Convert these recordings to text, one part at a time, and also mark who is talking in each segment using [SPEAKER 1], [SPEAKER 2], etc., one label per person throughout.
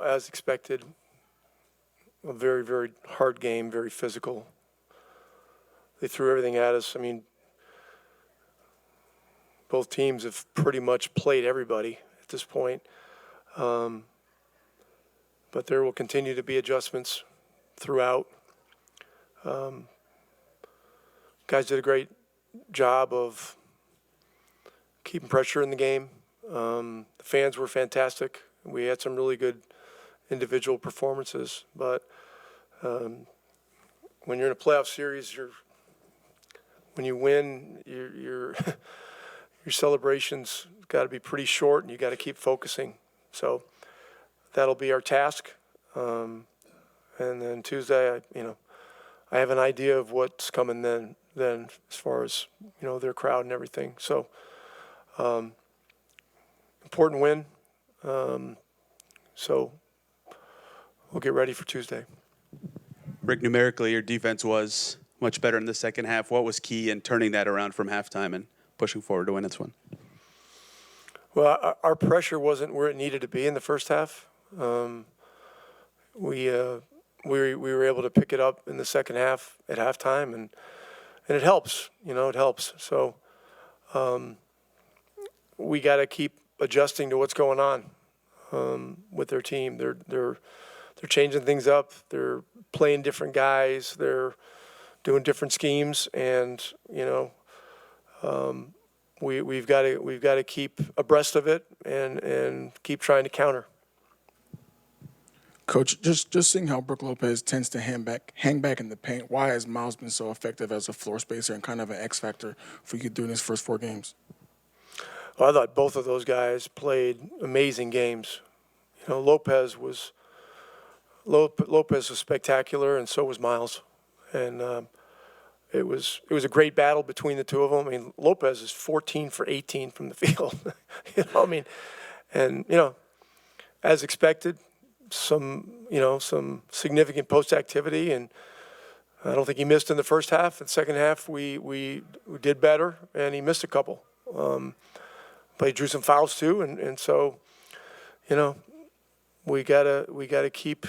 [SPEAKER 1] as expected, a very, very hard game, very physical. They threw everything at us. I mean, both teams have pretty much played everybody at this point. But there will continue to be adjustments throughout. Guys did a great job of keeping pressure in the game. The fans were fantastic. We had some really good individual performances, but when you're in a playoff series, when you win, your celebrations got to be pretty short, and you got to keep focusing. So that'll be our task. And then Tuesday, I have an idea of what's coming then as far as their crowd and everything. So important win. So we'll get ready for Tuesday.
[SPEAKER 2] Rick, numerically, your defense was much better in the second half. What was key in turning that around from halftime and pushing forward to win this one?
[SPEAKER 1] Well, our pressure wasn't where it needed to be in the first half. We were able to pick it up in the second half at halftime, and it helps. It helps. So we got to keep adjusting to what's going on with their team. They're changing things up. They're playing different guys. They're doing different schemes, and we've got to keep abreast of it and keep trying to counter.
[SPEAKER 3] Coach, just seeing how Brook Lopez tends to hang back in the paint, why has Miles been so effective as a floor spacer and kind of an X factor for you during his first 4 games?
[SPEAKER 1] Well, I thought both of those guys played amazing games. Lopez was spectacular, and so was Miles. And it was a great battle between the two of them. I mean, Lopez is 14 for 18 from the field. As expected, some significant post activity, and I don't think he missed in the first half. In the second half, we did better, and he missed a couple. But he drew some fouls too, and so we gotta keep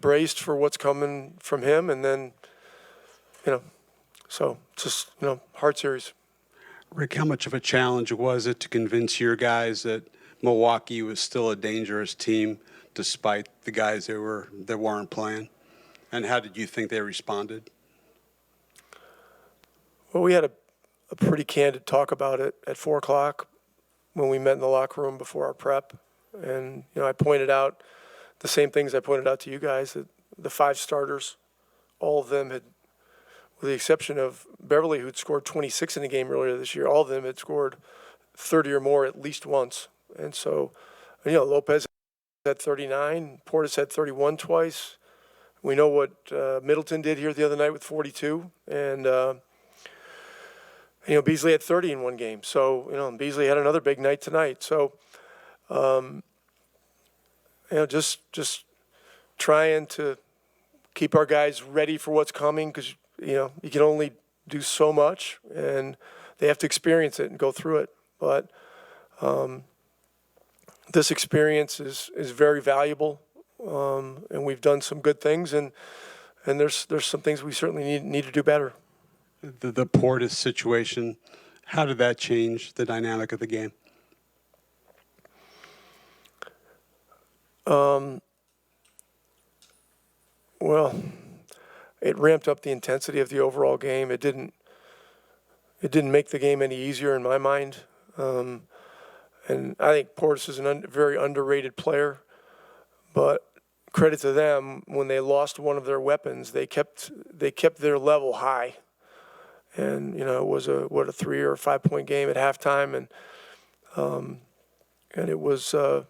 [SPEAKER 1] braced for what's coming from him, and then so just hard series.
[SPEAKER 2] Rick, how much of a challenge was it to convince your guys that Milwaukee was still a dangerous team despite the guys that weren't playing? And how did you think they responded?
[SPEAKER 1] Well, we had a pretty candid talk about it at 4 o'clock when we met in the locker room before our prep. And, I pointed out the same things I pointed out to you guys, that the 5 starters, all of them had, with the exception of Beverly, who'd scored 26 in the game earlier this year, all of them had scored 30 or more at least once. And so, Lopez had 39, Portis had 31 twice. We know what Middleton did here the other night with 42. And, Beasley had 30 in one game. So, Beasley had another big night tonight. So, just trying to keep our guys ready for what's coming, because, you can only do so much, and they have to experience it and go through it. But this experience is very valuable, and we've done some good things, and there's some things we certainly need to do better.
[SPEAKER 2] The Portis situation, how did that change the dynamic of the game?
[SPEAKER 1] Well, it ramped up the intensity of the overall game. It didn't make the game any easier in my mind. And I think Portis is a very underrated player. But credit to them, when they lost one of their weapons, they kept their level high. And it was a 3 or 5 point game at halftime, and it was a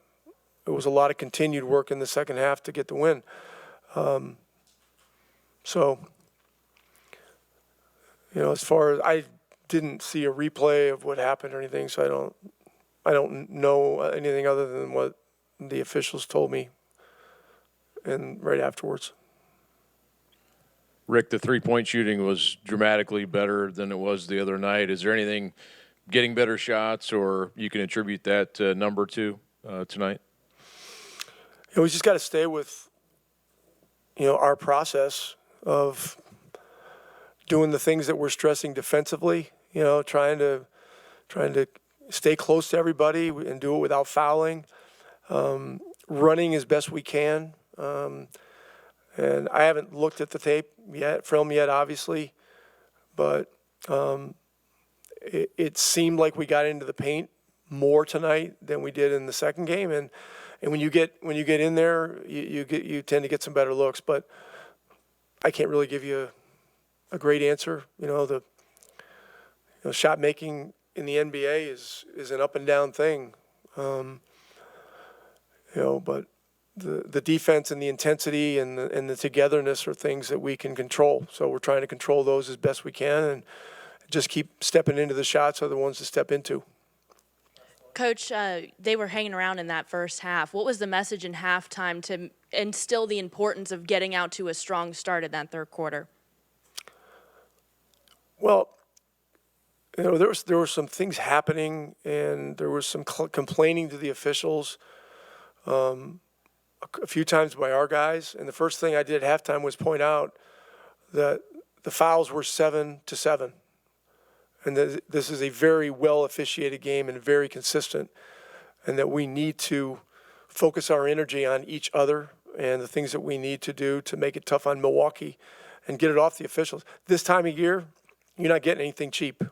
[SPEAKER 1] lot of continued work in the second half to get the win. As far as, I didn't see a replay of what happened or anything, so I don't know anything other than what the officials told me and right afterwards.
[SPEAKER 4] Rick, the three-point shooting was dramatically better than it was the other night. Is there anything getting better shots, or you can attribute that number to tonight?
[SPEAKER 1] we just got to stay with, our process of doing the things that we're stressing defensively, trying to stay close to everybody and do it without fouling, running as best we can. And I haven't looked at the film yet, obviously, but it seemed like we got into the paint more tonight than we did in the second game. And when you get in there, you tend to get some better looks. But I can't really give you a great answer. The shot making in the NBA is an up and down thing. But the defense and the intensity and the togetherness are things that we can control. So we're trying to control those as best we can and just keep stepping into the shots are the ones to step into.
[SPEAKER 5] Coach, they were hanging around in that first half. What was the message in halftime to instill the importance of getting out to a strong start in that third quarter?
[SPEAKER 1] Well, there were some things happening, and there was some complaining to the officials a few times by our guys. And the first thing I did at halftime was point out that the fouls were 7-7. And this is a very well officiated game and very consistent, and that we need to focus our energy on each other and the things that we need to do to make it tough on Milwaukee and get it off the officials. This time of year, you're not getting anything cheap.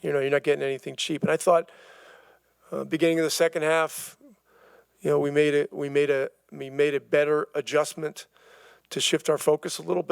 [SPEAKER 1] You're not getting anything cheap. And I thought, beginning of the second half, we made a better adjustment to shift our focus a little bit.